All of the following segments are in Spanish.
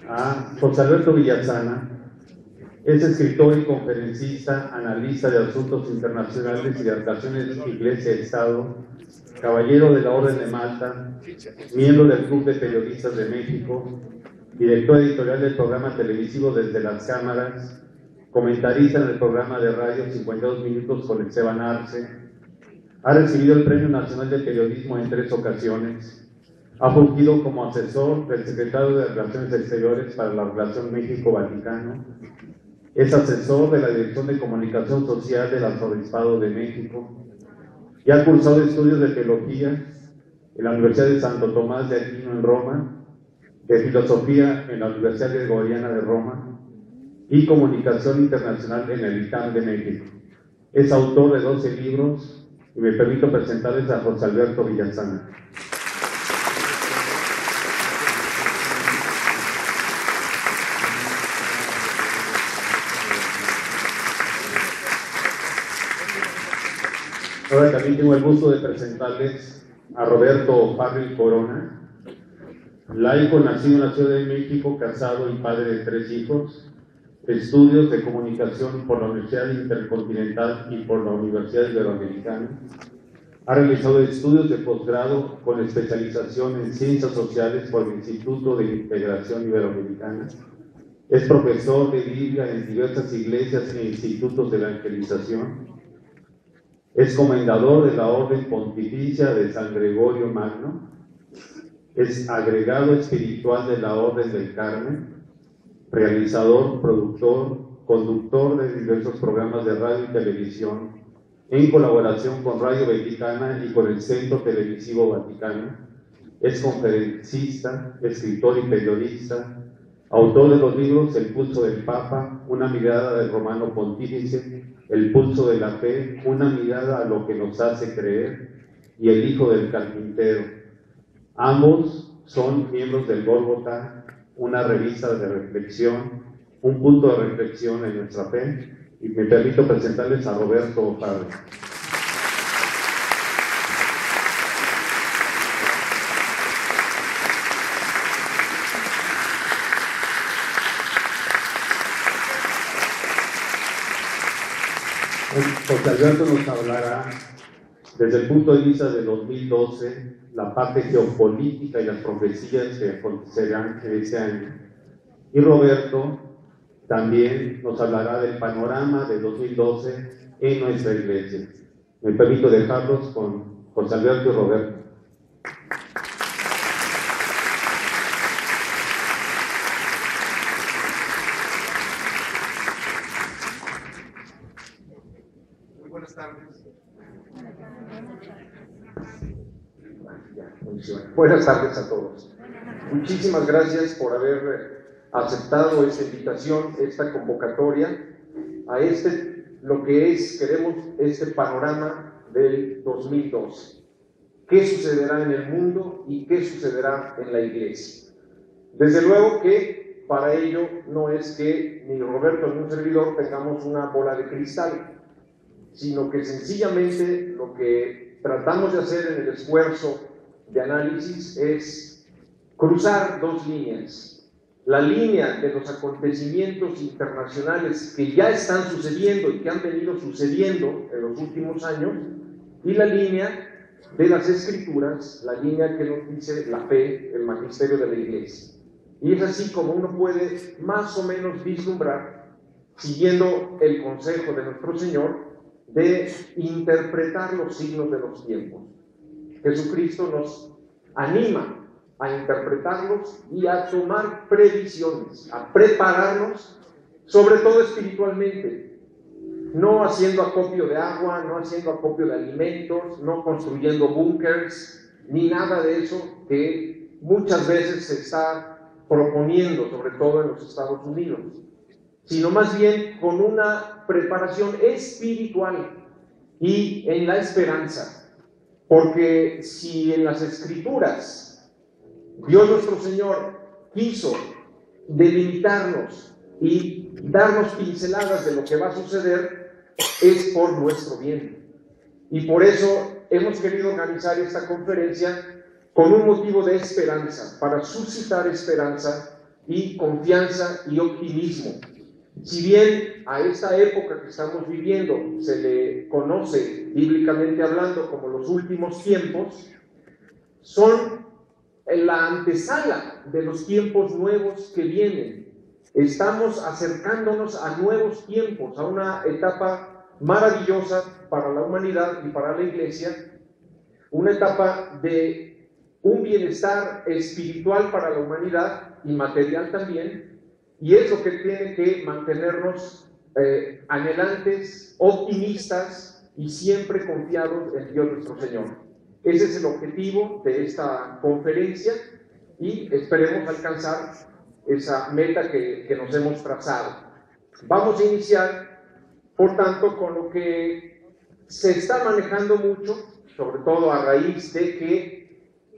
a José Alberto Villazana. Es escritor y conferencista, analista de asuntos internacionales y de relaciones Iglesia-Estado, caballero de la Orden de Malta, miembro del Club de Periodistas de México, director editorial del programa televisivo Desde las Cámaras, comentarista en el programa de radio 52 Minutos con Esteban Arce. Ha recibido el Premio Nacional de Periodismo en 3 ocasiones. Ha fungido como asesor del Secretario de Relaciones Exteriores para la relación México-Vaticano. Es asesor de la Dirección de Comunicación Social del Arzobispado de México y ha cursado estudios de teología en la Universidad de Santo Tomás de Aquino en Roma, de filosofía en la Universidad Gregoriana de Roma y comunicación internacional en el ITAM de México. Es autor de 12 libros y me permito presentarles a José Alberto Villazana. Ahora también tengo el gusto de presentarles a Roberto Farrell Corona, laico nacido en la Ciudad de México, casado y padre de 3 hijos, estudios de comunicación por la Universidad Intercontinental y por la Universidad Iberoamericana. Ha realizado estudios de posgrado con especialización en ciencias sociales por el Instituto de Integración Iberoamericana. Es profesor de Biblia en diversas iglesias e institutos de evangelización. Es comendador de la Orden Pontificia de San Gregorio Magno. Es agregado espiritual de la Orden del Carmen, realizador, productor, conductor de diversos programas de radio y televisión, en colaboración con Radio Vaticana y con el Centro Televisivo Vaticano. Es conferencista, escritor y periodista, autor de los libros El Pulso del Papa, Una mirada del Romano Pontífice, El Pulso de la Fe, Una mirada a lo que nos hace creer, y El Hijo del Carpintero. Ambos son miembros del Gólgota, una revista de reflexión, un punto de reflexión en nuestra fe, y me permito presentarles a Roberto Farrell. José Alberto nos hablará desde el punto de vista de 2012, la parte geopolítica y las profecías que acontecerán en ese año. Y Roberto también nos hablará del panorama de 2012 en nuestra iglesia. Me permito dejarlos con José Alberto y Roberto. Buenas tardes a todos. Muchísimas gracias por haber aceptado esta invitación, esta convocatoria a lo que queremos este panorama del 2012. ¿Qué sucederá en el mundo y qué sucederá en la iglesia? Desde luego que para ello no es que ni Roberto ni un servidor tengamos una bola de cristal, sino que sencillamente lo que tratamos de hacer en el esfuerzo de análisis es cruzar 2 líneas. La línea de los acontecimientos internacionales que ya están sucediendo y que han venido sucediendo en los últimos años, y la línea de las Escrituras, la línea que nos dice la fe, el magisterio de la Iglesia. Y es así como uno puede más o menos vislumbrar, siguiendo el consejo de nuestro Señor, de interpretar los signos de los tiempos. Jesucristo nos anima a interpretarlos y a tomar previsiones, a prepararnos, sobre todo espiritualmente, no haciendo acopio de agua, no haciendo acopio de alimentos, no construyendo búnkers, ni nada de eso que muchas veces se está proponiendo, sobre todo en los Estados Unidos, sino más bien con una preparación espiritual y en la esperanza. Porque si en las Escrituras Dios nuestro Señor quiso delimitarnos y darnos pinceladas de lo que va a suceder, es por nuestro bien. Y por eso hemos querido organizar esta conferencia con un motivo de esperanza, para suscitar esperanza y confianza y optimismo. Si bien a esta época que estamos viviendo se le conoce bíblicamente hablando como los últimos tiempos, son en la antesala de los tiempos nuevos que vienen. Estamos acercándonos a nuevos tiempos, a una etapa maravillosa para la humanidad y para la iglesia, una etapa de un bienestar espiritual para la humanidad y material también, y es lo que tiene que mantenernos anhelantes, optimistas y siempre confiados en Dios nuestro Señor. Ese es el objetivo de esta conferencia y esperemos alcanzar esa meta que nos hemos trazado. Vamos a iniciar, por tanto, con lo que se está manejando mucho, sobre todo a raíz de que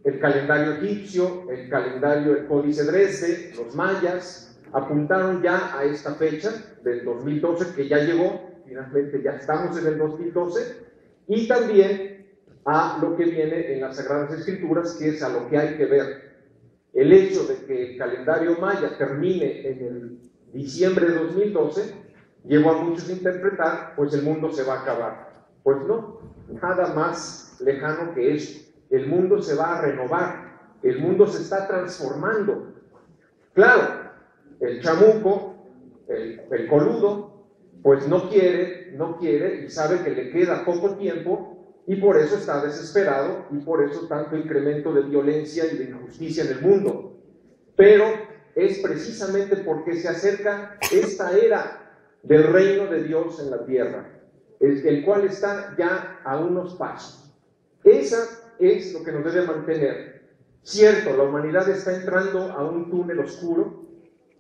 el calendario egipcio, el calendario del Códice Dresde, los mayas, apuntaron ya a esta fecha del 2012, que ya llegó, finalmente ya estamos en el 2012, y también a lo que viene en las Sagradas Escrituras, que es a lo que hay que ver. El hecho de que el calendario maya termine en el diciembre de 2012 llevó a muchos a interpretar, pues el mundo se va a acabar. Pues no, nada más lejano que eso. El mundo se va a renovar, el mundo se está transformando. Claro, el chamuco, el coludo, pues no quiere y sabe que le queda poco tiempo, y por eso está desesperado, y por eso tanto incremento de violencia y de injusticia en el mundo. Pero es precisamente porque se acerca esta era del reino de Dios en la tierra, el cual está ya a unos pasos. Esa es lo que nos debe mantener. Cierto, la humanidad está entrando a un túnel oscuro,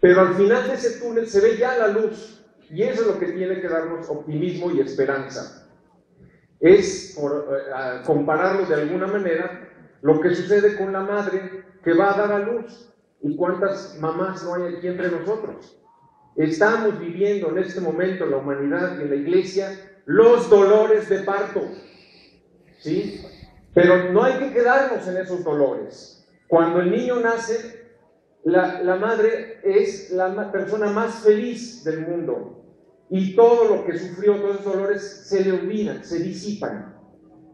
pero al final de ese túnel se ve ya la luz, y eso es lo que tiene que darnos optimismo y esperanza. Es, por compararlo de alguna manera, lo que sucede con la madre que va a dar a luz. ¿Y cuántas mamás no hay aquí entre nosotros? Estamos viviendo en este momento, la humanidad y en la iglesia, los dolores de parto, ¿sí? Pero no hay que quedarnos en esos dolores. Cuando el niño nace, la madre es la persona más feliz del mundo. Y todo lo que sufrió, todos esos dolores, se le olvidan, se disipan.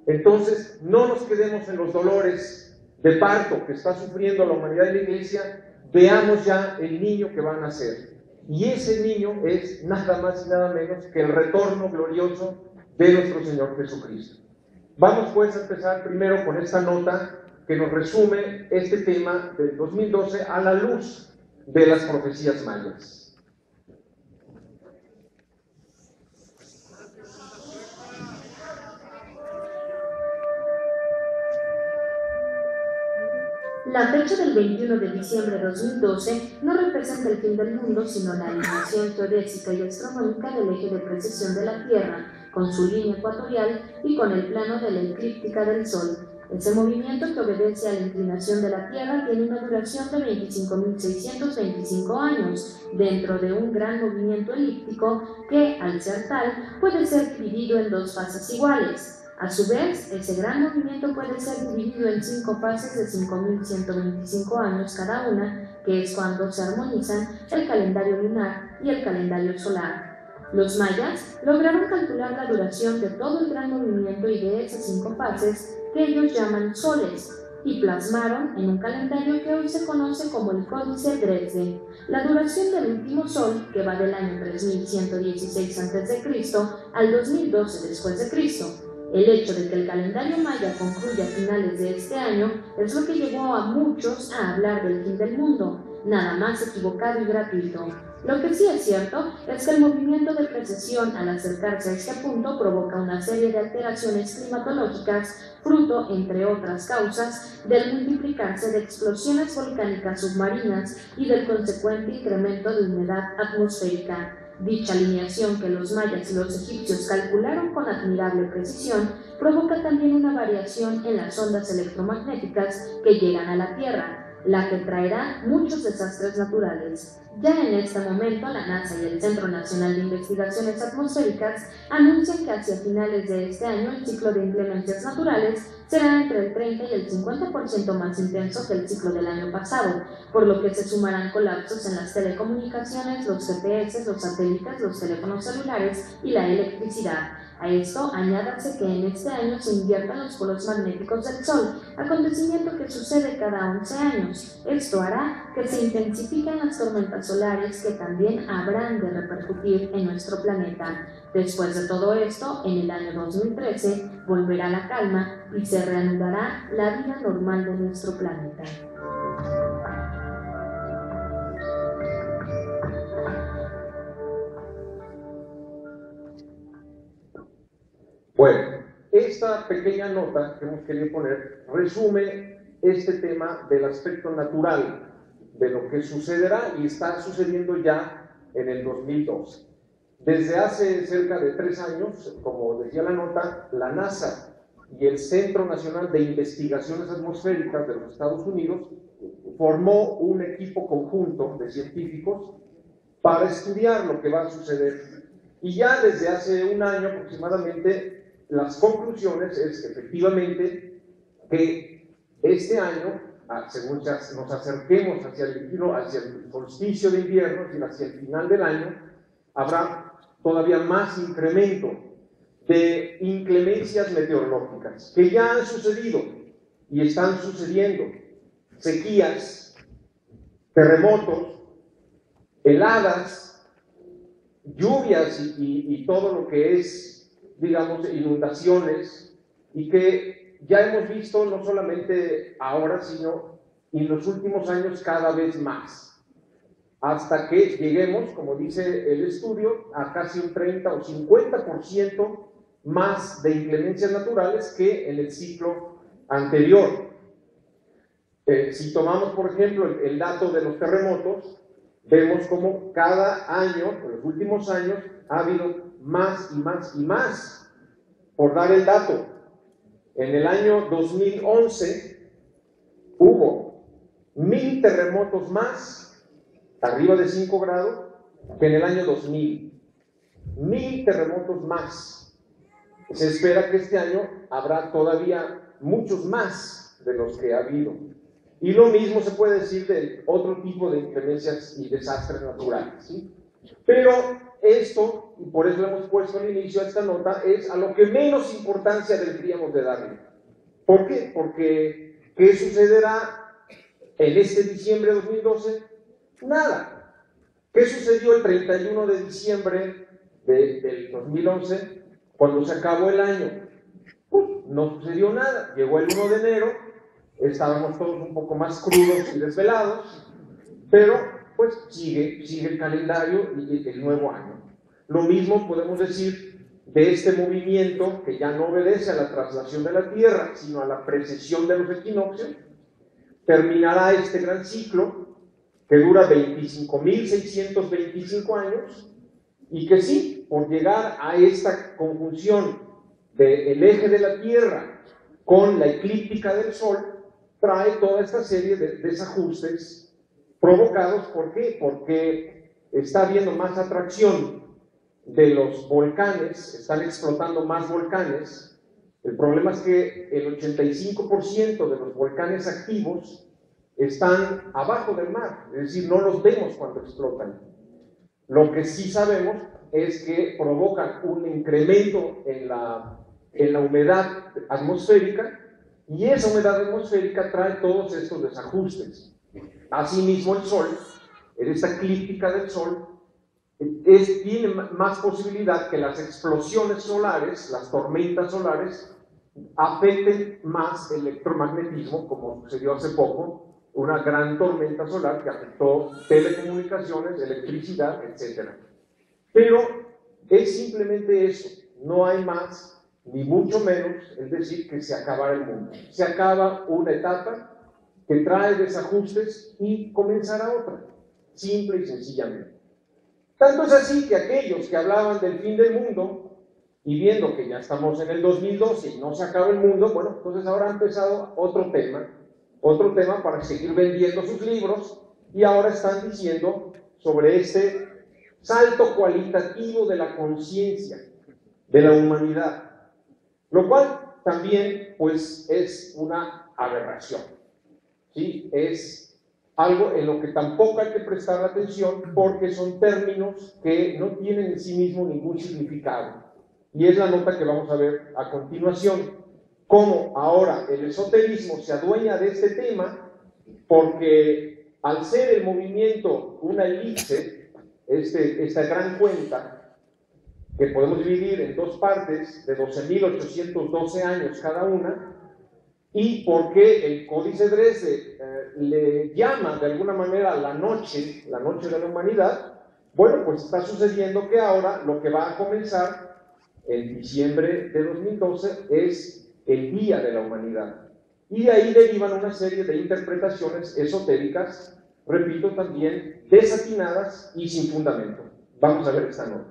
Entonces, no nos quedemos en los dolores de parto que está sufriendo la humanidad y la iglesia. Veamos ya el niño que va a nacer. Y ese niño es nada más y nada menos que el retorno glorioso de nuestro Señor Jesucristo. Vamos pues a empezar primero con esta nota que nos resume este tema del 2012 a la luz de las profecías mayas. La fecha del 21 de diciembre de 2012 no representa el fin del mundo, sino la alineación geodésica y astronómica del eje de precesión de la Tierra, con su línea ecuatorial y con el plano de la eclíptica del Sol. Ese movimiento, que obedece a la inclinación de la Tierra, tiene una duración de 25.625 años, dentro de un gran movimiento elíptico que, al ser tal, puede ser dividido en dos fases iguales. A su vez, ese gran movimiento puede ser dividido en 5 fases de 5.125 años cada una, que es cuando se armonizan el calendario lunar y el calendario solar. Los mayas lograron calcular la duración de todo el gran movimiento y de esas 5 fases, que ellos llaman soles, y plasmaron en un calendario que hoy se conoce como el Códice Dresde. La duración del último sol, que va del año 3116 a.C. al 2012 después de Cristo. El hecho de que el calendario maya concluya a finales de este año es lo que llevó a muchos a hablar del fin del mundo, nada más equivocado y gratuito. Lo que sí es cierto es que el movimiento de precesión al acercarse a este punto provoca una serie de alteraciones climatológicas, fruto, entre otras causas, del multiplicarse de explosiones volcánicas submarinas y del consecuente incremento de humedad atmosférica. Dicha alineación, que los mayas y los egipcios calcularon con admirable precisión, provoca también una variación en las ondas electromagnéticas que llegan a la Tierra. la que traerá muchos desastres naturales. Ya en este momento, la NASA y el Centro Nacional de Investigaciones Atmosféricas anuncian que hacia finales de este año el ciclo de inclemencias naturales será entre el 30 y el 50% más intenso que el ciclo del año pasado, por lo que se sumarán colapsos en las telecomunicaciones, los GPS, los satélites, los teléfonos celulares y la electricidad. A esto añádase que en este año se invierten los polos magnéticos del Sol, acontecimiento que sucede cada 11 años. Esto hará que se intensifiquen las tormentas solares que también habrán de repercutir en nuestro planeta. Después de todo esto, en el año 2013 volverá la calma y se reanudará la vida normal de nuestro planeta. Bueno, esta pequeña nota que hemos querido poner resume este tema del aspecto natural de lo que sucederá y está sucediendo ya en el 2012. Desde hace cerca de 3 años, como decía la nota, la NASA y el Centro Nacional de Investigaciones Atmosféricas de los Estados Unidos formó un equipo conjunto de científicos para estudiar lo que va a suceder. Y ya desde hace un año aproximadamente, las conclusiones es que efectivamente que este año, según nos acerquemos hacia el solsticio de invierno, es decir, hacia el final del año, habrá todavía más incremento de inclemencias meteorológicas que ya han sucedido y están sucediendo. Sequías, terremotos, heladas, lluvias y todo lo que es, digamos, inundaciones, y que ya hemos visto no solamente ahora, sino en los últimos años cada vez más, hasta que lleguemos, como dice el estudio, a casi un 30 o 50% más de inclemencias naturales que en el ciclo anterior. Si tomamos, por ejemplo, el dato de los terremotos, vemos como cada año, en los últimos años, ha habido más y más y más. Por dar el dato, en el año 2011 hubo 1000 terremotos más, arriba de 5 grados, que en el año 2000. 1000 terremotos más. Se espera que este año habrá todavía muchos más de los que ha habido. Y lo mismo se puede decir de otro tipo de inclemencias y desastres naturales, ¿sí? Pero esto, y por eso lo hemos puesto al inicio de esta nota, es a lo que menos importancia deberíamos de darle. ¿Por qué? Porque ¿qué sucederá en este diciembre de 2012? Nada. ¿Qué sucedió el 31 de diciembre del 2011 cuando se acabó el año? No sucedió nada. Llegó el 1 de enero, estábamos todos un poco más crudos y desvelados, pero pues sigue el calendario y el nuevo año. Lo mismo podemos decir de este movimiento que ya no obedece a la traslación de la Tierra, sino a la precesión de los equinoccios. Terminará este gran ciclo que dura 25.625 años y que sí, por llegar a esta conjunción del eje de la Tierra con la eclíptica del Sol, trae toda esta serie de desajustes provocados. ¿Por qué? Porque está habiendo más atracción de los volcanes, están explotando más volcanes. El problema es que el 85% de los volcanes activos están abajo del mar, es decir, no los vemos cuando explotan. Lo que sí sabemos es que provocan un incremento en la humedad atmosférica, y esa humedad atmosférica trae todos estos desajustes. Asimismo, el Sol, en esta eclíptica del Sol, tiene más posibilidad que las explosiones solares, las tormentas solares, afecten más el electromagnetismo, como sucedió hace poco, una gran tormenta solar que afectó telecomunicaciones, electricidad, etc. Pero es simplemente eso, no hay más, ni mucho menos, es decir, que se acabara el mundo. Se acaba una etapa que trae desajustes y comenzará otra, simple y sencillamente. Tanto es así que aquellos que hablaban del fin del mundo y viendo que ya estamos en el 2012 y no se acaba el mundo, bueno, entonces ahora ha empezado otro tema, otro tema para seguir vendiendo sus libros, y ahora están diciendo sobre este salto cualitativo de la conciencia de la humanidad, lo cual también pues es una aberración, ¿sí? Es algo en lo que tampoco hay que prestar atención, porque son términos que no tienen en sí mismo ningún significado, y es la nota que vamos a ver a continuación. Cómo ahora el esoterismo se adueña de este tema, porque al ser el movimiento una elipse, esta gran cuenta, que podemos dividir en dos partes de 12.812 años cada una, y porque el Códice Dresde le llama de alguna manera la noche de la humanidad. Bueno, pues está sucediendo que ahora lo que va a comenzar en diciembre de 2012 es el Día de la Humanidad, y de ahí derivan una serie de interpretaciones esotéricas, repito, también desatinadas y sin fundamento. Vamos a ver esta nota.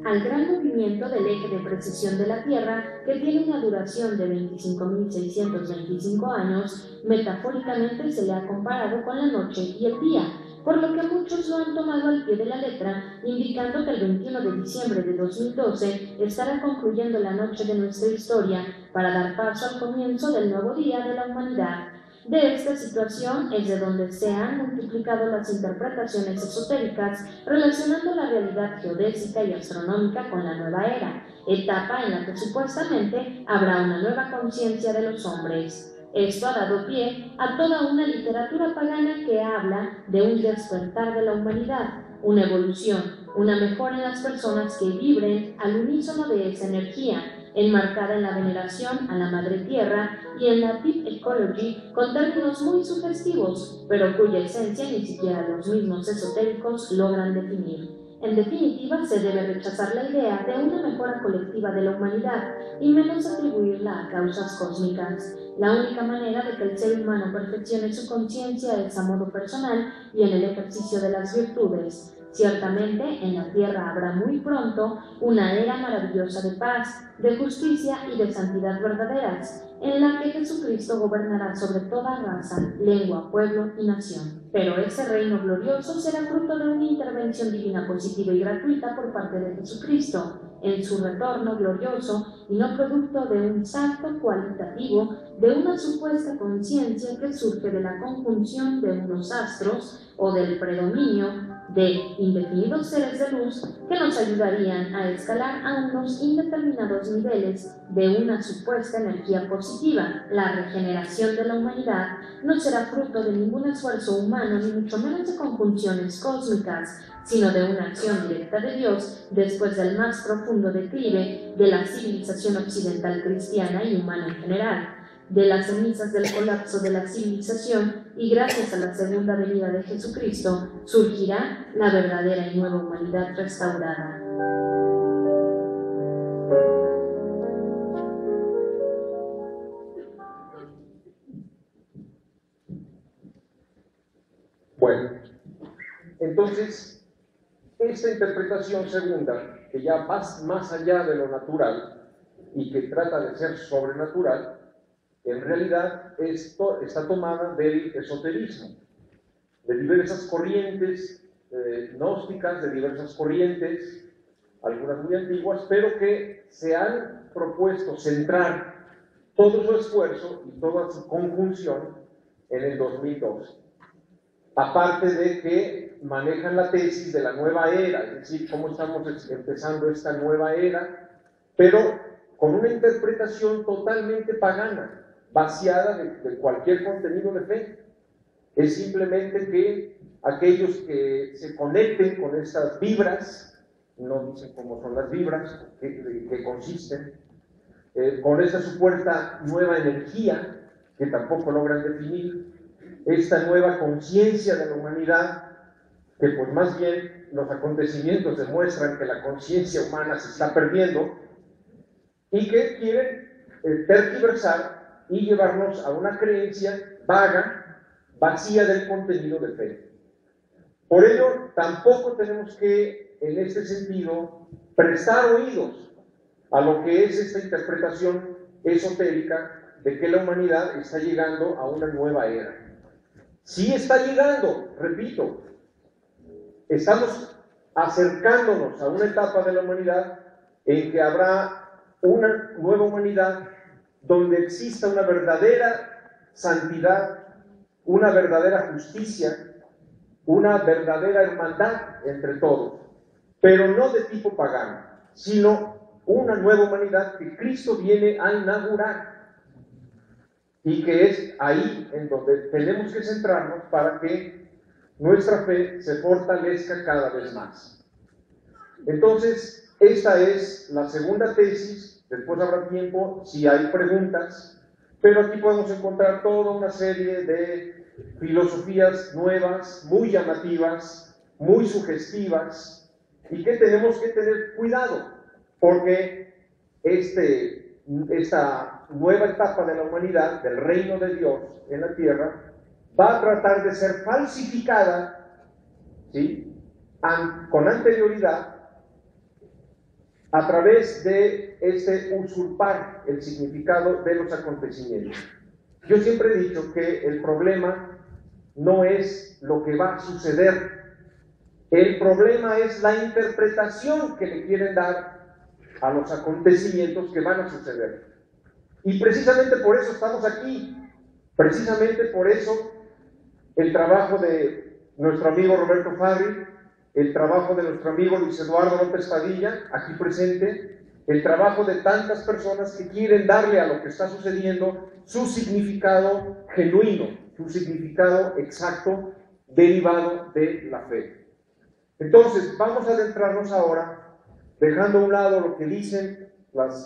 Al gran movimiento del eje de precesión de la Tierra, que tiene una duración de 25.625 años, metafóricamente se le ha comparado con la noche y el día, por lo que muchos lo han tomado al pie de la letra, indicando que el 21 de diciembre de 2012 estará concluyendo la noche de nuestra historia para dar paso al comienzo del nuevo Día de la Humanidad. De esta situación es de donde se han multiplicado las interpretaciones esotéricas relacionando la realidad geodésica y astronómica con la nueva era, etapa en la que supuestamente habrá una nueva conciencia de los hombres. Esto ha dado pie a toda una literatura pagana que habla de un despertar de la humanidad, una evolución, una mejora en las personas que vibren al unísono de esa energía, enmarcada en la veneración a la Madre Tierra y en la Deep Ecology, con términos muy sugestivos, pero cuya esencia ni siquiera los mismos esotéricos logran definir. En definitiva, se debe rechazar la idea de una mejora colectiva de la humanidad y menos atribuirla a causas cósmicas. La única manera de que el ser humano perfeccione su conciencia es a modo personal y en el ejercicio de las virtudes. Ciertamente, en la tierra habrá muy pronto una era maravillosa de paz, de justicia y de santidad verdaderas, en la que Jesucristo gobernará sobre toda raza, lengua, pueblo y nación. Pero ese reino glorioso será fruto de una intervención divina positiva y gratuita por parte de Jesucristo en su retorno glorioso, y no producto de un salto cualitativo de una supuesta conciencia que surge de la conjunción de unos astros o del predominio de indefinidos seres de luz que nos ayudarían a escalar a unos indeterminados niveles de una supuesta energía positiva. La regeneración de la humanidad no será fruto de ningún esfuerzo humano, ni mucho menos de conjunciones cósmicas, sino de una acción directa de Dios después del más profundo declive de la civilización occidental cristiana y humana en general, de las cenizas del colapso de la civilización, y gracias a la segunda venida de Jesucristo surgirá la verdadera y nueva humanidad restaurada. Bueno, entonces, esta interpretación segunda, que ya va más allá de lo natural y que trata de ser sobrenatural, en realidad esto está tomada del esoterismo, de diversas corrientes gnósticas, de diversas corrientes, algunas muy antiguas, pero que se han propuesto centrar todo su esfuerzo y toda su conjunción en el 2012. Aparte de que manejan la tesis de la nueva era, es decir, cómo estamos empezando esta nueva era, pero con una interpretación totalmente pagana, vaciada de cualquier contenido de fe. Es simplemente que aquellos que se conecten con estas vibras, no dicen cómo son las vibras, que consisten, con esa supuesta nueva energía, que tampoco logran definir, esta nueva conciencia de la humanidad, que pues más bien los acontecimientos demuestran que la conciencia humana se está perdiendo, y que quieren tergiversar y llevarnos a una creencia vaga, vacía del contenido de fe. Por ello, tampoco tenemos que, en este sentido, prestar oídos a lo que es esta interpretación esotérica de que la humanidad está llegando a una nueva era. Sí está llegando, repito, estamos acercándonos a una etapa de la humanidad en que habrá una nueva humanidad donde exista una verdadera santidad, una verdadera justicia, una verdadera hermandad entre todos, pero no de tipo pagano, sino una nueva humanidad que Cristo viene a inaugurar y que es ahí en donde tenemos que centrarnos para que nuestra fe se fortalezca cada vez más. Entonces, esta es la segunda tesis. Después habrá tiempo si hay preguntas, pero aquí podemos encontrar toda una serie de filosofías nuevas, muy llamativas, muy sugestivas, y que tenemos que tener cuidado, porque esta nueva etapa de la humanidad, del reino de Dios en la tierra, va a tratar de ser falsificada, ¿sí?, con anterioridad, a través de usurpar el significado de los acontecimientos. Yo siempre he dicho que el problema no es lo que va a suceder, el problema es la interpretación que le quieren dar a los acontecimientos que van a suceder. Y precisamente por eso estamos aquí, precisamente por eso el trabajo de nuestro amigo Roberto Farri, el trabajo de nuestro amigo Luis Eduardo López Padilla, aquí presente, el trabajo de tantas personas que quieren darle a lo que está sucediendo su significado genuino, su significado exacto, derivado de la fe. Entonces, vamos a adentrarnos ahora, dejando a un lado lo que dicen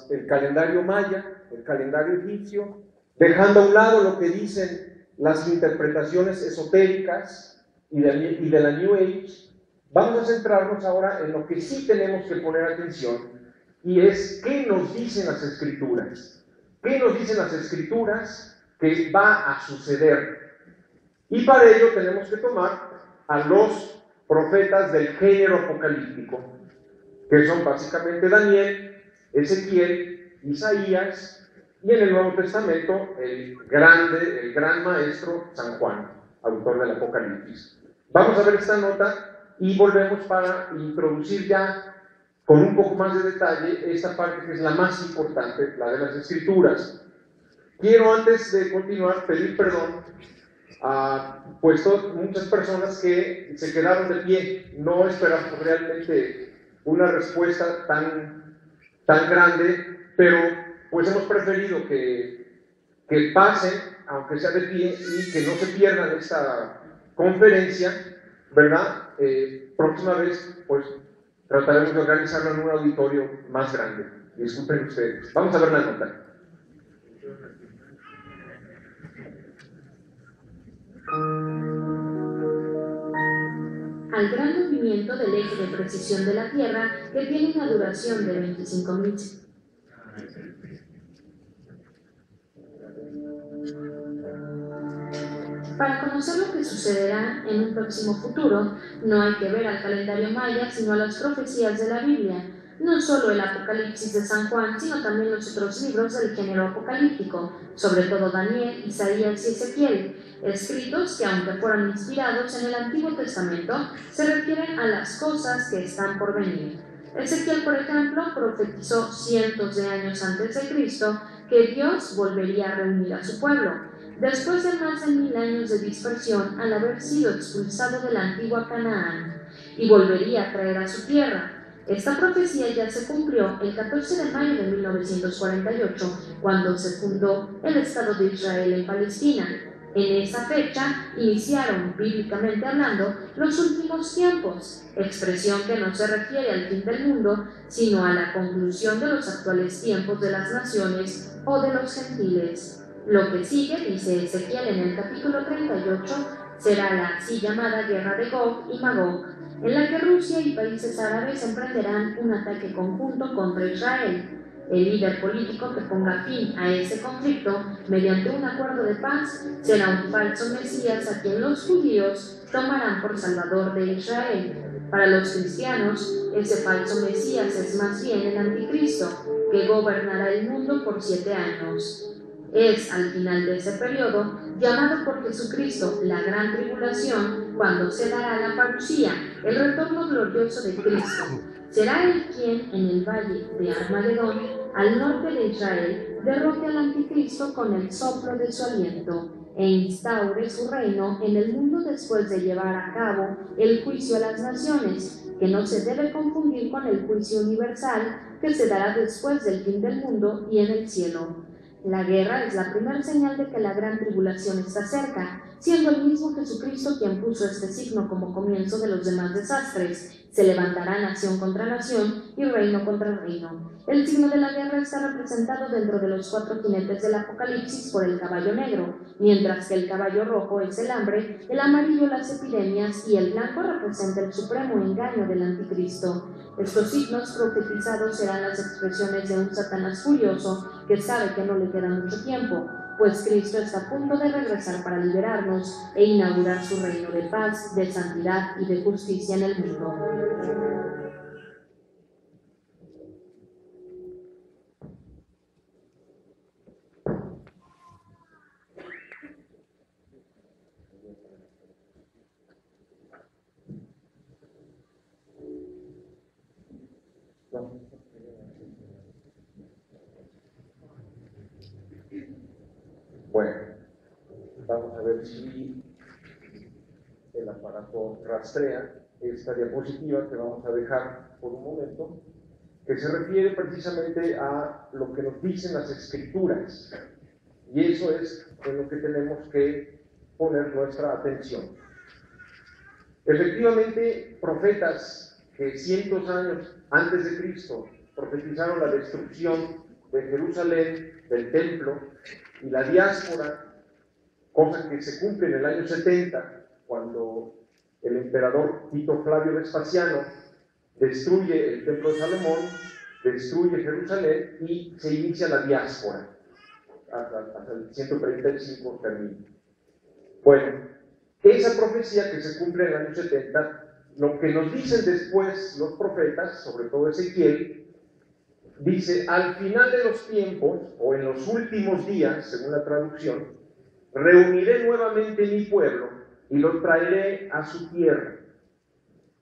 el calendario maya, el calendario egipcio, dejando a un lado lo que dicen las interpretaciones esotéricas y de la New Age. Vamos a centrarnos ahora en lo que sí tenemos que poner atención, y es qué nos dicen las Escrituras. ¿Qué nos dicen las Escrituras que va a suceder? Y para ello tenemos que tomar a los profetas del género apocalíptico, que son básicamente Daniel, Ezequiel, Isaías, y en el Nuevo Testamento el gran maestro San Juan, autor del Apocalipsis. Vamos a ver esta nota y volvemos para introducir ya con un poco más de detalle esta parte que es la más importante, la de las Escrituras. Quiero, antes de continuar, pedir perdón a muchas personas que se quedaron de pie. No esperamos realmente una respuesta tan grande, pero pues hemos preferido que pasen, aunque sea de pie, y que no se pierdan esta conferencia, ¿verdad? Próxima vez, pues, trataremos de organizarlo en un auditorio más grande. Disculpen ustedes. Vamos a ver la nota. Al gran movimiento del eje de precisión de la Tierra, que tiene una duración de 25.000. Para conocer lo que sucederá en un próximo futuro, no hay que ver al calendario maya, sino a las profecías de la Biblia, no solo el Apocalipsis de San Juan, sino también los otros libros del género apocalíptico, sobre todo Daniel, Isaías y Ezequiel, escritos que, aunque fueran inspirados en el Antiguo Testamento, se refieren a las cosas que están por venir. Ezequiel, por ejemplo, profetizó cientos de años antes de Cristo que Dios volvería a reunir a su pueblo, después de más de 1000 años de dispersión al haber sido expulsado de la antigua Canaán, y volvería a traer a su tierra. Esta profecía ya se cumplió el 14 de mayo de 1948, cuando se fundó el Estado de Israel en Palestina. En esa fecha iniciaron, bíblicamente hablando, los últimos tiempos, expresión que no se refiere al fin del mundo, sino a la conclusión de los actuales tiempos de las naciones o de los gentiles. Lo que sigue, dice Ezequiel en el capítulo 38, será la así llamada guerra de Gog y Magog, en la que Rusia y países árabes emprenderán un ataque conjunto contra Israel. El líder político que ponga fin a ese conflicto mediante un acuerdo de paz será un falso Mesías a quien los judíos tomarán por Salvador de Israel. Para los cristianos, ese falso Mesías es más bien el anticristo, que gobernará el mundo por 7 años. Es al final de ese periodo, llamado por Jesucristo la Gran Tribulación, cuando se dará la parusía, el retorno glorioso de Cristo. Será él quien, en el valle de Armagedón, al norte de Israel, derrote al anticristo con el soplo de su aliento e instaure su reino en el mundo después de llevar a cabo el juicio a las naciones, que no se debe confundir con el juicio universal que se dará después del fin del mundo y en el cielo. La guerra es la primera señal de que la gran tribulación está cerca, siendo el mismo Jesucristo quien puso este signo como comienzo de los demás desastres. Se levantará nación contra nación y reino contra reino. El signo de la guerra está representado dentro de los 4 jinetes del Apocalipsis por el caballo negro, mientras que el caballo rojo es el hambre, el amarillo las epidemias y el blanco representa el supremo engaño del anticristo. Estos signos profetizados serán las expresiones de un Satanás furioso que sabe que no le queda mucho tiempo, pues Cristo está a punto de regresar para liberarnos e inaugurar su reino de paz, de santidad y de justicia en el mundo. Bueno, vamos a ver si el aparato rastrea esta diapositiva que vamos a dejar por un momento, que se refiere precisamente a lo que nos dicen las Escrituras, y eso es en lo que tenemos que poner nuestra atención. Efectivamente, profetas que cientos años antes de Cristo profetizaron la destrucción de Jerusalén, del templo y la diáspora, cosa que se cumple en el año 70, cuando el emperador Tito Flavio Vespasiano destruye el templo de Salomón, destruye Jerusalén y se inicia la diáspora. Hasta el 135 termina. Bueno, esa profecía que se cumple en el año 70, lo que nos dicen después los profetas, sobre todo Ezequiel, dice: al final de los tiempos, o en los últimos días, según la traducción, reuniré nuevamente mi pueblo y lo traeré a su tierra.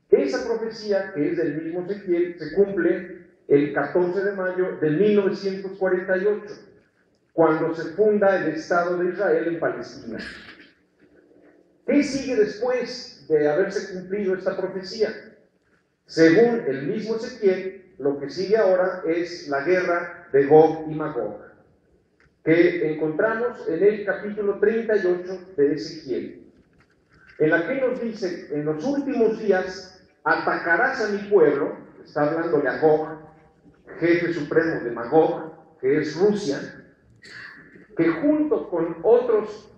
Esa profecía, que es del mismo Ezequiel, se cumple el 14 de mayo de 1948, cuando se funda el Estado de Israel en Palestina. ¿Qué sigue después de haberse cumplido esta profecía? Según el mismo Ezequiel, lo que sigue ahora es la guerra de Gog y Magog, que encontramos en el capítulo 38 de Ezequiel, en la que nos dice: en los últimos días atacarás a mi pueblo. Está hablándole a Gog, jefe supremo de Magog, que es Rusia, que junto con otros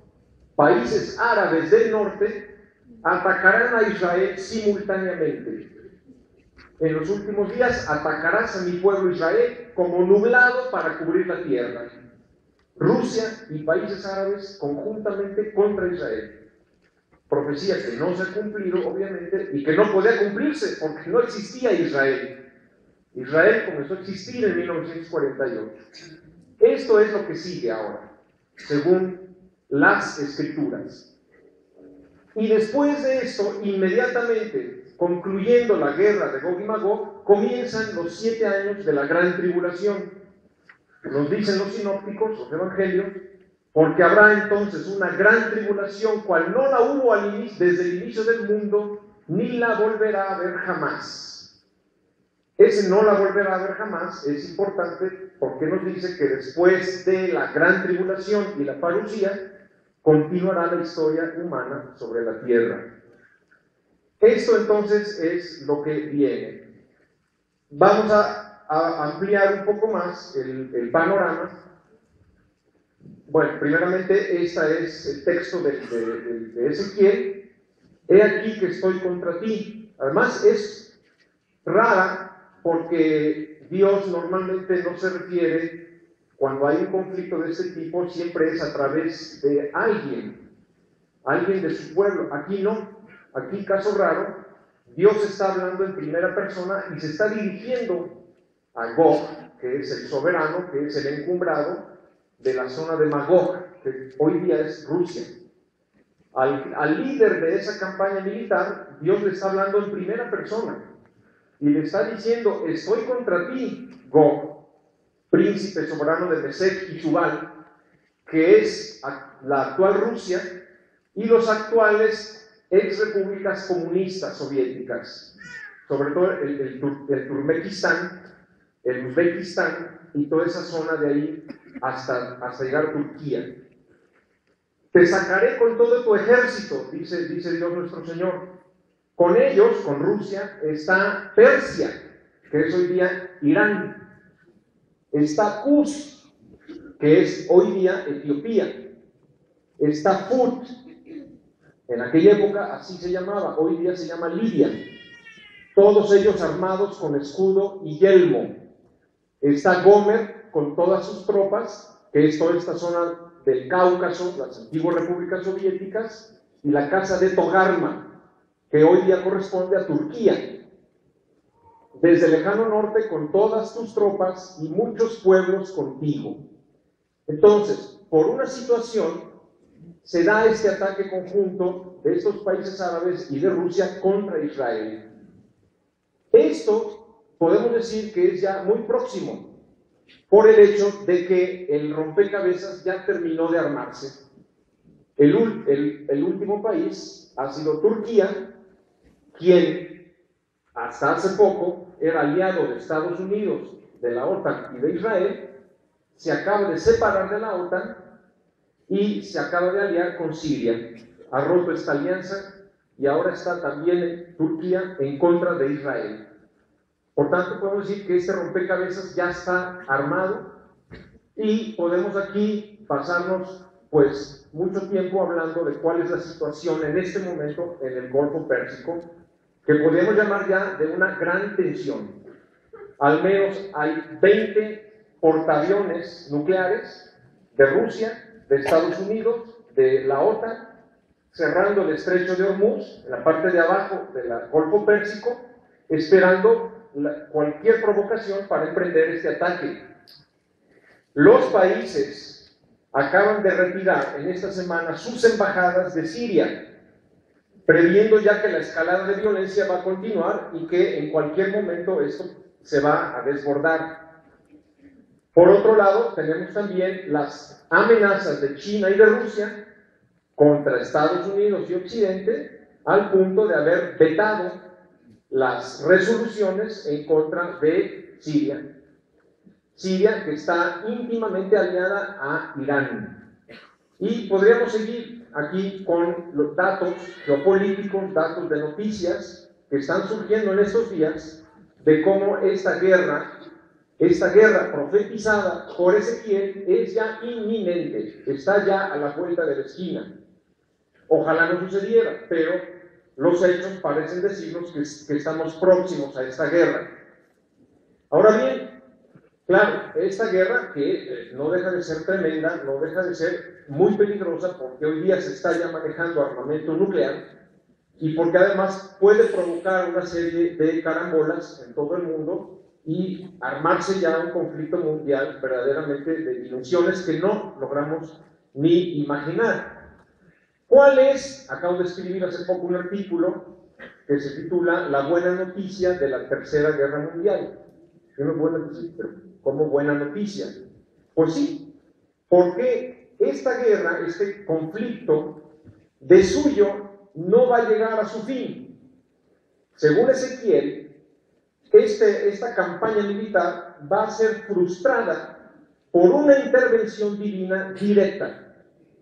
países árabes del norte atacarán a Israel simultáneamente. En los últimos días atacarás a mi pueblo Israel como nublado para cubrir la tierra. Rusia y países árabes conjuntamente contra Israel. Profecía que no se ha cumplido, obviamente, y que no podía cumplirse porque no existía Israel. Israel comenzó a existir en 1948. Esto es lo que sigue ahora, según las Escrituras. Y después de esto, inmediatamente, concluyendo la guerra de Gog y Magog, comienzan los 7 años de la gran tribulación. Nos dicen los sinópticos, los evangelios, porque habrá entonces una gran tribulación, cual no la hubo desde el inicio del mundo, ni la volverá a ver jamás. Ese no la volverá a ver jamás es importante porque nos dice que después de la gran tribulación y la parusía, continuará la historia humana sobre la tierra. Esto entonces es lo que viene. Vamos a ampliar un poco más el panorama. Bueno, primeramente, este es el texto de Ezequiel. He aquí que estoy contra ti. Además, es rara porque Dios normalmente no se refiere, cuando hay un conflicto de ese tipo, siempre es a través de alguien de su pueblo. Aquí no, aquí caso raro, Dios está hablando en primera persona y se está dirigiendo a Gog, que es el soberano, que es el encumbrado de la zona de Magog, que hoy día es Rusia. Al líder de esa campaña militar, Dios le está hablando en primera persona y le está diciendo: estoy contra ti, Gog, príncipe soberano de Mesec y Tubal, que es la actual Rusia y los actuales ex repúblicas comunistas soviéticas, sobre todo el Turkmenistán, el Uzbekistán y toda esa zona de ahí hasta llegar a Turquía. Te sacaré con todo tu ejército, dice Dios nuestro Señor. Con ellos, con Rusia, está Persia, que es hoy día Irán. Está Kus, que es hoy día Etiopía. Está Fut, en aquella época así se llamaba, hoy día se llama Libia. Todos ellos armados con escudo y yelmo. Está Gomer con todas sus tropas, que es toda esta zona del Cáucaso, las antiguas repúblicas soviéticas, y la casa de Togarma, que hoy día corresponde a Turquía. Desde el lejano norte con todas tus tropas y muchos pueblos contigo. Entonces, por una situación, se da este ataque conjunto de estos países árabes y de Rusia contra Israel. Esto podemos decir que es ya muy próximo, por el hecho de que el rompecabezas ya terminó de armarse. El último país ha sido Turquía, quien hasta hace poco era aliado de Estados Unidos, de la OTAN y de Israel, se acaba de separar de la OTAN y se acaba de aliar con Siria. Ha roto esta alianza y ahora está también Turquía en contra de Israel. Por tanto, podemos decir que este rompecabezas ya está armado y podemos aquí pasarnos pues mucho tiempo hablando de cuál es la situación en este momento en el Golfo Pérsico, que podemos llamar ya de una gran tensión. Al menos hay 20 portaaviones nucleares de Rusia, de Estados Unidos, de la OTAN, cerrando el estrecho de Hormuz, en la parte de abajo del Golfo Pérsico, esperando cualquier provocación para emprender este ataque. Los países acaban de retirar en esta semana sus embajadas de Siria, previendo ya que la escalada de violencia va a continuar y que en cualquier momento esto se va a desbordar. Por otro lado, tenemos también las amenazas de China y de Rusia contra Estados Unidos y Occidente, al punto de haber vetado las resoluciones en contra de Siria. Siria, que está íntimamente aliada a Irán. Y podríamos seguir aquí con los datos geopolíticos, datos de noticias que están surgiendo en estos días de cómo esta guerra profetizada por Ezequiel es ya inminente, está ya a la vuelta de la esquina. Ojalá no sucediera, pero los hechos parecen decirnos que estamos próximos a esta guerra. Ahora bien, claro, esta guerra que no deja de ser tremenda, no deja de ser muy peligrosa, porque hoy día se está ya manejando armamento nuclear y porque además puede provocar una serie de carambolas en todo el mundo y armarse ya un conflicto mundial verdaderamente de dimensiones que no logramos ni imaginar. ¿Cuál es? Acabo de escribir hace poco un artículo que se titula La buena noticia de la Tercera Guerra Mundial. Una buena noticia, pero ¿cómo buena noticia? Pues sí, porque esta guerra, este conflicto, de suyo no va a llegar a su fin. Según Ezequiel, esta campaña militar va a ser frustrada por una intervención divina directa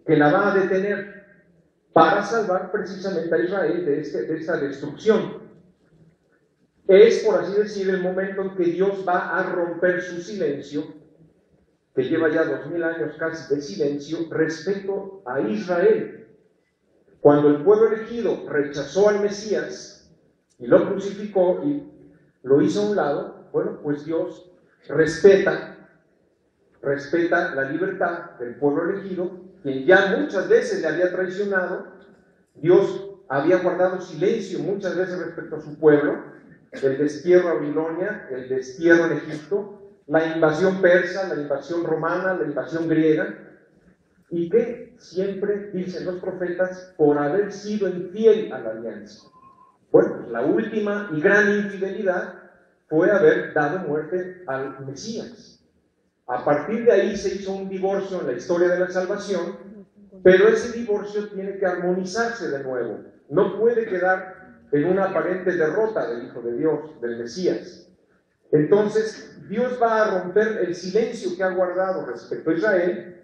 que la va a detener para salvar precisamente a Israel de esta destrucción. Es, por así decir, el momento en que Dios va a romper su silencio, que lleva ya 2000 años casi de silencio, respecto a Israel. Cuando el pueblo elegido rechazó al Mesías y lo crucificó y lo hizo a un lado, Bueno, pues Dios respeta la libertad del pueblo elegido, quien ya muchas veces le había traicionado. Dios había guardado silencio muchas veces respecto a su pueblo, el destierro a Babilonia, el destierro en Egipto, la invasión persa, la invasión romana, la invasión griega, y que siempre dicen los profetas por haber sido infiel a la alianza. Bueno, la última y gran infidelidad fue haber dado muerte al Mesías. A partir de ahí se hizo un divorcio en la historia de la salvación, pero ese divorcio tiene que armonizarse de nuevo. No puede quedar en una aparente derrota del Hijo de Dios, del Mesías. Entonces, Dios va a romper el silencio que ha guardado respecto a Israel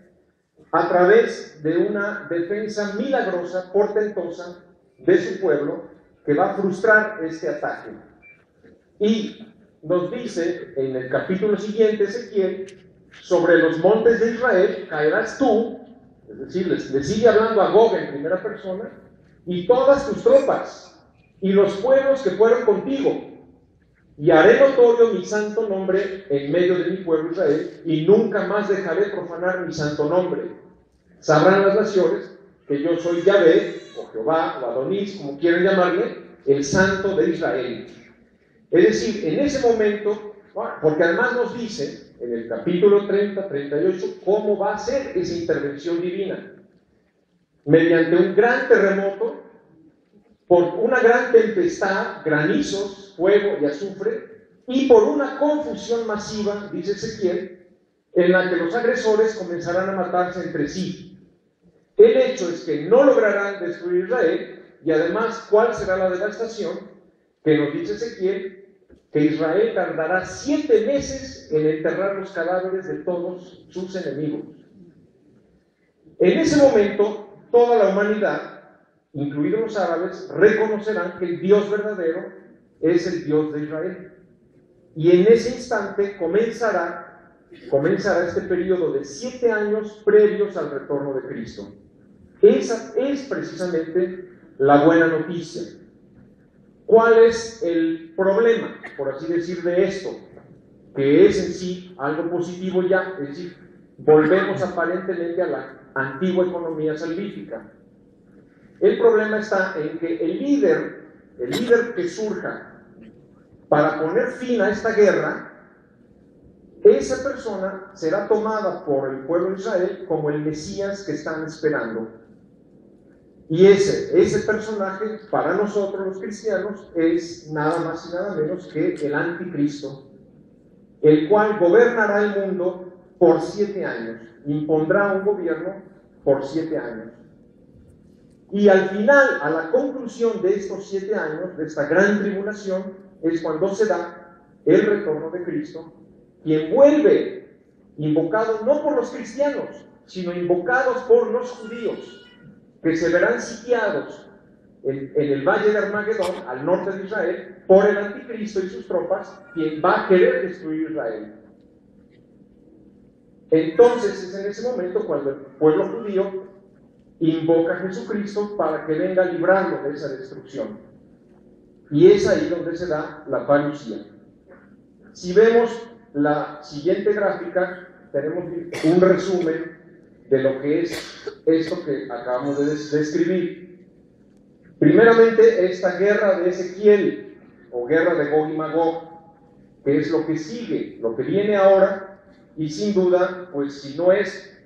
a través de una defensa milagrosa, portentosa de su pueblo, que va a frustrar este ataque. Y nos dice en el capítulo siguiente, Ezequiel, sobre los montes de Israel caerás tú, es decir, le sigue hablando a Gog en primera persona, y todas tus tropas, y los pueblos que fueron contigo, y haré notorio mi santo nombre en medio de mi pueblo Israel, y nunca más dejaré profanar mi santo nombre. Sabrán las naciones que yo soy Yahvé, o Jehová, o Adonís, como quieran llamarle, el santo de Israel. Es decir, en ese momento, porque además nos dice en el capítulo 30, 38, cómo va a ser esa intervención divina. Mediante un gran terremoto, por una gran tempestad, granizos, fuego y azufre, y por una confusión masiva, dice Ezequiel, en la que los agresores comenzarán a matarse entre sí. El hecho es que no lograrán destruir Israel, y además, ¿cuál será la devastación? Que nos dice Ezequiel, que Israel tardará 7 meses en enterrar los cadáveres de todos sus enemigos. En ese momento, toda la humanidad, incluidos los árabes, reconocerán que el Dios verdadero es el Dios de Israel. Y en ese instante comenzará este periodo de 7 años previos al retorno de Cristo. Esa es precisamente la buena noticia. ¿Cuál es el problema, por así decir, de esto? Que es en sí algo positivo ya, es decir, volvemos aparentemente a la antigua economía salvífica. El problema está en que el líder que surja para poner fin a esta guerra, esa persona será tomada por el pueblo de Israel como el Mesías que están esperando. Y ese personaje, para nosotros los cristianos, es nada más y nada menos que el anticristo, el cual gobernará el mundo por 7 años, impondrá un gobierno por 7 años. Y al final, a la conclusión de estos 7 años, de esta gran tribulación, es cuando se da el retorno de Cristo, quien vuelve, invocado no por los cristianos, sino invocados por los judíos, que se verán sitiados en el valle de Armagedón, al norte de Israel, por el anticristo y sus tropas, quien va a querer destruir Israel. Entonces es en ese momento cuando el pueblo judío invoca a Jesucristo para que venga a librarlo de esa destrucción. Y es ahí donde se da la parucía. Si vemos la siguiente gráfica, tenemos un resumen de lo que es esto que acabamos de describir. Primeramente, esta guerra de Ezequiel, o guerra de Gog y Magog, que es lo que sigue, lo que viene ahora, y sin duda, pues si no es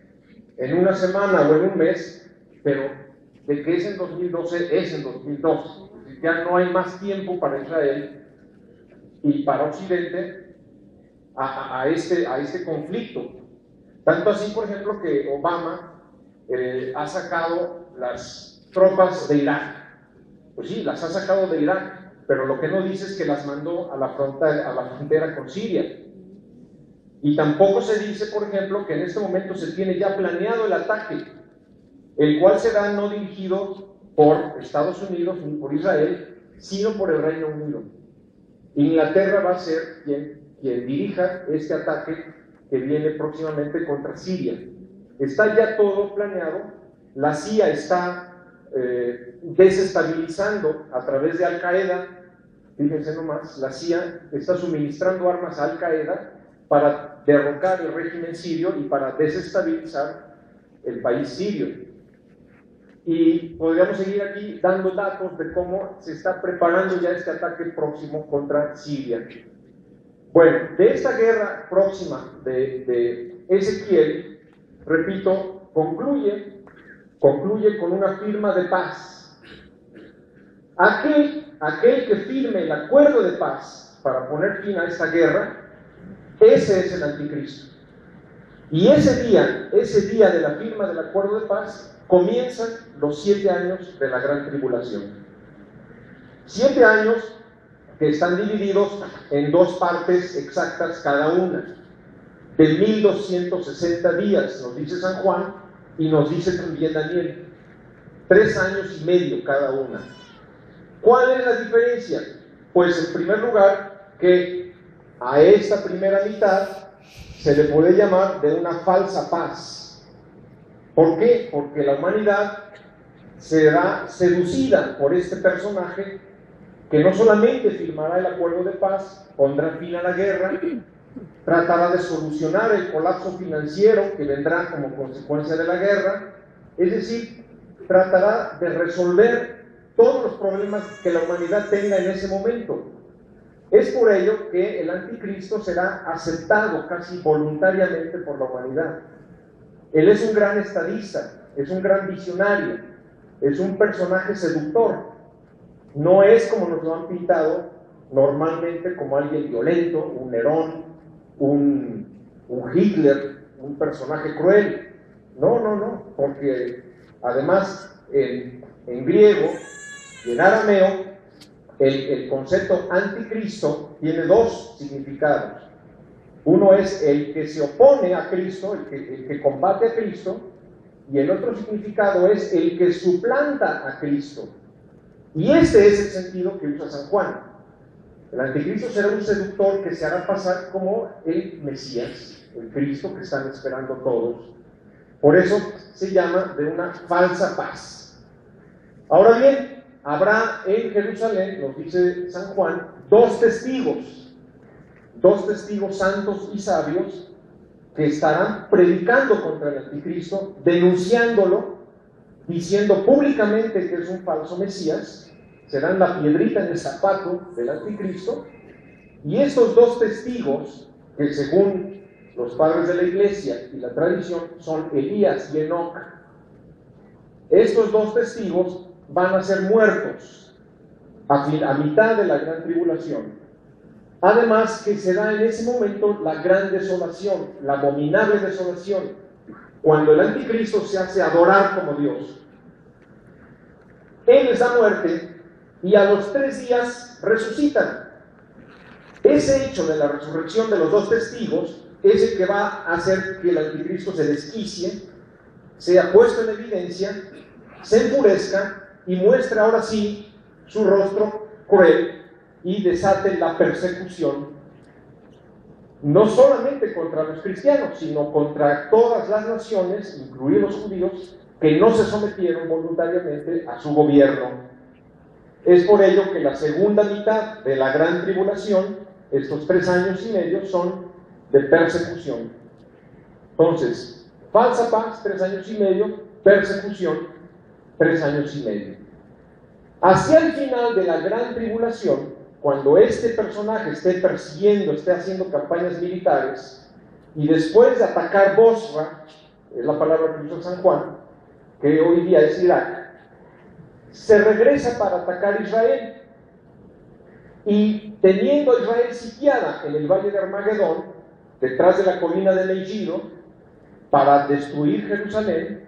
en una semana o en un mes, pero de que es en 2012, es en 2012. Ya no hay más tiempo para Israel y para Occidente a este conflicto. Tanto así, por ejemplo, que Obama ha sacado las tropas de Irak. Pues sí, las ha sacado de Irak, pero lo que no dice es que las mandó a la frontera con Siria. Y tampoco se dice, por ejemplo, que en este momento se tiene ya planeado el ataque, el cual será no dirigido por Estados Unidos ni por Israel, sino por el Reino Unido. Inglaterra va a ser quien dirija este ataque que viene próximamente contra Siria. Está ya todo planeado. La CIA está desestabilizando a través de Al Qaeda fíjense nomás, la CIA está suministrando armas a Al Qaeda para derrocar el régimen sirio y para desestabilizar el país sirio. Y podríamos seguir aquí dando datos de cómo se está preparando ya este ataque próximo contra Siria. Bueno, de esta guerra próxima de Ezequiel, repito, concluye con una firma de paz. Aquel que firme el acuerdo de paz para poner fin a esta guerra, ese es el anticristo. Y ese día de la firma del acuerdo de paz, comienzan los 7 años de la gran tribulación. 7 años que están divididos en 2 partes exactas cada una, de 1260 días, nos dice San Juan, y nos dice también Daniel. 3 años y medio cada una. ¿Cuál es la diferencia? Pues en primer lugar, que a esta primera mitad se le puede llamar de una falsa paz. ¿Por qué? Porque la humanidad será seducida por este personaje que no solamente firmará el acuerdo de paz, pondrá fin a la guerra, tratará de solucionar el colapso financiero que vendrá como consecuencia de la guerra, es decir, tratará de resolver todos los problemas que la humanidad tenga en ese momento. Es por ello que el anticristo será aceptado casi voluntariamente por la humanidad. Él es un gran estadista, es un gran visionario, es un personaje seductor. No es como nos lo han pintado normalmente como alguien violento, un Nerón, un Hitler, un personaje cruel. No, porque además en griego y en arameo el concepto anticristo tiene 2 significados. Uno es el que se opone a Cristo, el que combate a Cristo, y el otro significado es el que suplanta a Cristo. Y este es el sentido que usa San Juan. El anticristo será un seductor que se hará pasar como el Mesías, el Cristo que están esperando todos. Por eso se llama de una falsa paz. Ahora bien, habrá en Jerusalén, nos dice San Juan, 2 testigos santos y sabios que estarán predicando contra el anticristo, denunciándolo, diciendo públicamente que es un falso Mesías, serán la piedrita en el zapato del anticristo. Y estos 2 testigos, que según los padres de la iglesia y la tradición son Elías y Enoc, estos 2 testigos van a ser muertos a mitad de la gran tribulación. Además que se da en ese momento la gran desolación, la abominable desolación, cuando el anticristo se hace adorar como Dios. Él les da muerte y a los 3 días resucitan. Ese hecho de la resurrección de los 2 testigos es el que va a hacer que el anticristo se desquicie, sea puesto en evidencia, se enfurezca y muestre ahora sí su rostro cruel y desate la persecución, no solamente contra los cristianos, sino contra todas las naciones, incluidos los judíos, que no se sometieron voluntariamente a su gobierno. Es por ello que la segunda mitad de la gran tribulación, estos 3 años y medio, son de persecución. Entonces, falsa paz, 3 años y medio, persecución, 3 años y medio. Hacia el final de la gran tribulación, cuando este personaje esté persiguiendo, esté haciendo campañas militares, y después de atacar Bosra, es la palabra que usa San Juan, que hoy día es Irak, se regresa para atacar Israel. Y teniendo a Israel sitiada en el valle de Armagedón, detrás de la colina de Megiddo, para destruir Jerusalén,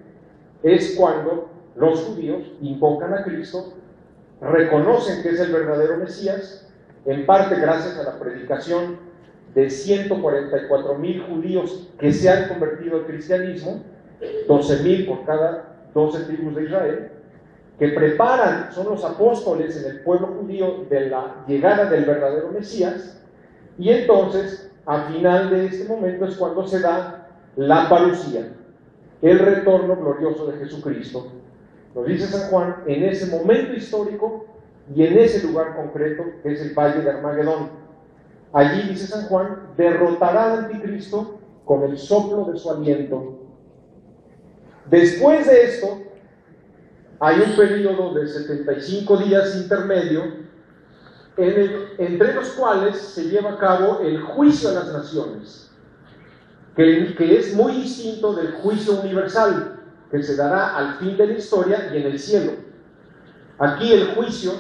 es cuando los judíos invocan a Cristo, reconocen que es el verdadero Mesías, en parte gracias a la predicación de 144,000 judíos que se han convertido al cristianismo, 12,000 por cada 12 tribus de Israel, que preparan, son los apóstoles en el pueblo judío de la llegada del verdadero Mesías. Y entonces, al final de este momento es cuando se da la parucía, el retorno glorioso de Jesucristo. Nos dice San Juan, en ese momento histórico y en ese lugar concreto, que es el valle de Armagedón. Allí, dice San Juan, derrotará al anticristo con el soplo de su aliento. Después de esto, hay un periodo de 75 días intermedio, entre los cuales se lleva a cabo el juicio a las naciones, que es muy distinto del juicio universal, que se dará al fin de la historia y en el cielo. Aquí el juicio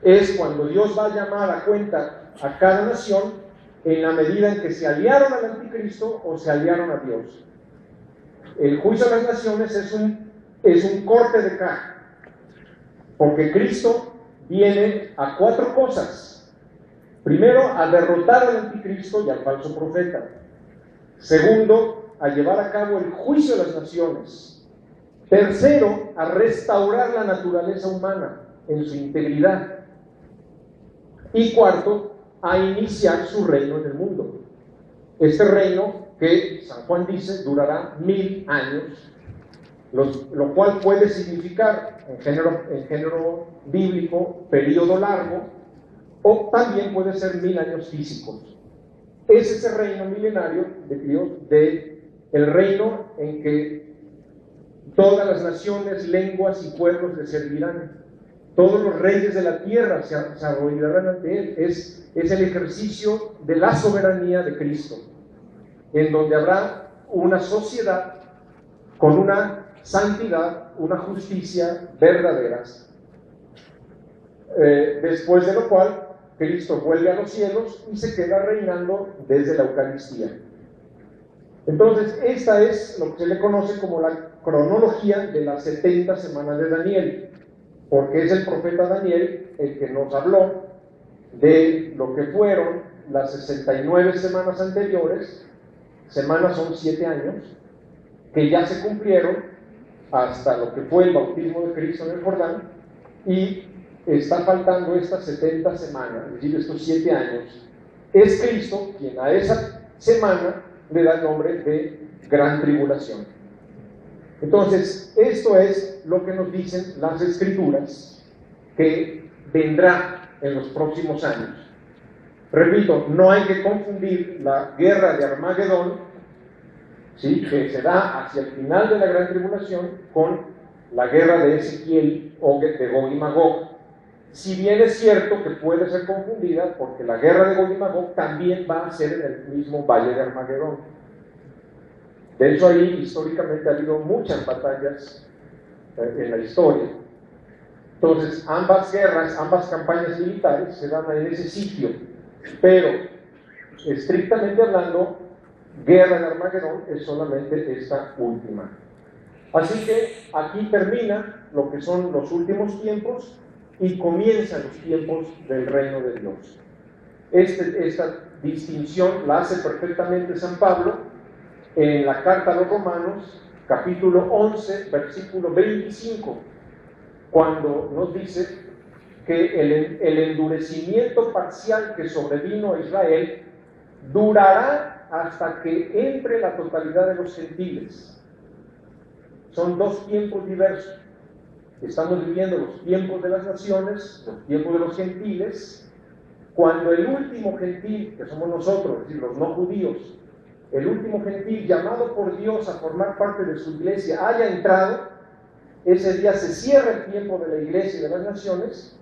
es cuando Dios va a llamar a cuenta a cada nación en la medida en que se aliaron al anticristo o se aliaron a Dios. El juicio a las naciones es un corte de caja, porque Cristo viene a 4 cosas. Primero, a derrotar al anticristo y al falso profeta. Segundo, a llevar a cabo el juicio de las naciones. Tercero, a restaurar la naturaleza humana en su integridad. Y cuarto, a iniciar su reino en el mundo. Este reino que San Juan dice durará 1000 años, lo cual puede significar en género bíblico periodo largo, o también puede ser 1000 años físicos. Es ese reino milenario de Dios, el reino en que todas las naciones, lenguas y pueblos le servirán. Todos los reyes de la tierra se arrodillarán ante él. Es el ejercicio de la soberanía de Cristo, en donde habrá una sociedad con una santidad, una justicia verdaderas. Después de lo cual, Cristo vuelve a los cielos y se queda reinando desde la Eucaristía. Entonces, esta es lo que se le conoce como la cronología de las 70 semanas de Daniel, porque es el profeta Daniel el que nos habló de lo que fueron las 69 semanas anteriores. Semanas son 7 años, que ya se cumplieron hasta lo que fue el bautismo de Cristo en el Jordán, y está faltando estas 70 semanas, es decir, estos 7 años. Es Cristo quien a esa semana le da el nombre de Gran Tribulación. Entonces, esto es lo que nos dicen las Escrituras que vendrá en los próximos años. Repito, no hay que confundir la guerra de Armagedón, ¿sí?, que se da hacia el final de la Gran Tribulación, con la guerra de Ezequiel o de Gog y Magog. Si bien es cierto que puede ser confundida, porque la guerra de Gog y Magog también va a ser en el mismo valle de Armagedón. De hecho, ahí históricamente ha habido muchas batallas en la historia. Entonces, ambas guerras, ambas campañas militares se dan en ese sitio, pero estrictamente hablando, guerra de Armagedón es solamente esta última. Así que aquí termina lo que son los últimos tiempos y comienzan los tiempos del reino de Dios. Esta distinción la hace perfectamente San Pablo en la carta a los Romanos, capítulo 11, versículo 25, cuando nos dice que el endurecimiento parcial que sobrevino a Israel durará hasta que entre la totalidad de los gentiles. Son 2 tiempos diversos. Estamos viviendo los tiempos de las naciones, los tiempos de los gentiles, cuando el último gentil, que somos nosotros, es decir, los no judíos, el último gentil llamado por Dios a formar parte de su iglesia haya entrado, ese día se cierra el tiempo de la iglesia y de las naciones,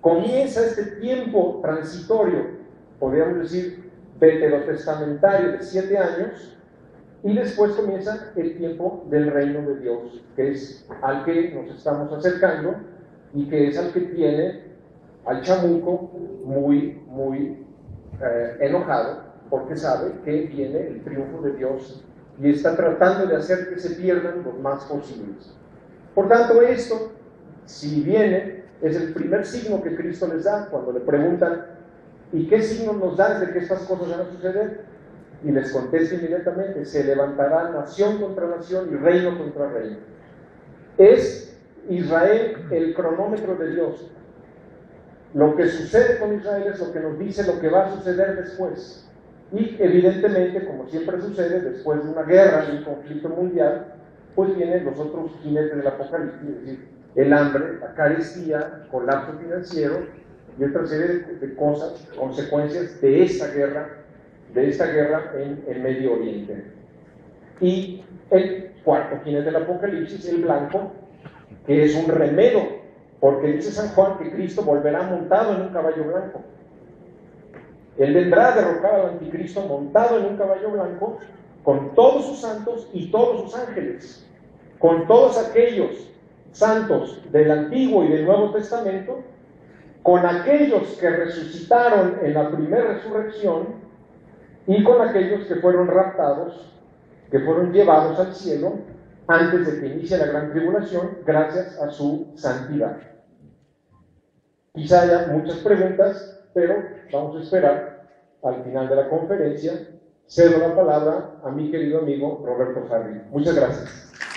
comienza este tiempo transitorio, podríamos decir veterotestamentario, de 7 años, y después comienza el tiempo del reino de Dios, que es al que nos estamos acercando y que es al que tiene al chamuco muy enojado, porque sabe que viene el triunfo de Dios y está tratando de hacer que se pierdan los más posibles. Por tanto, esto, si viene, es el primer signo que Cristo les da cuando le preguntan: ¿y qué signo nos das de que estas cosas van a suceder? Y les contesta inmediatamente: se levantará nación contra nación y reino contra reino. Es Israel el cronómetro de Dios. Lo que sucede con Israel es lo que nos dice lo que va a suceder después. Y evidentemente, como siempre sucede, después de una guerra, de un conflicto mundial, pues vienen los otros jinetes del Apocalipsis, es decir, el hambre, la carestía, colapso financiero y otra serie de cosas, consecuencias de esta guerra en Medio Oriente. Y el cuarto jinete del Apocalipsis, el blanco, que es un remedio, porque dice San Juan que Cristo volverá montado en un caballo blanco. Él vendrá a derrocar al anticristo montado en un caballo blanco, con todos sus santos y todos sus ángeles, con todos aquellos santos del Antiguo y del Nuevo Testamento, con aquellos que resucitaron en la primera resurrección y con aquellos que fueron raptados, que fueron llevados al cielo antes de que inicie la gran tribulación, gracias a su santidad. Quizá haya muchas preguntas, pero vamos a esperar al final de la conferencia. Cedo la palabra a mi querido amigo Roberto Farri. Muchas gracias.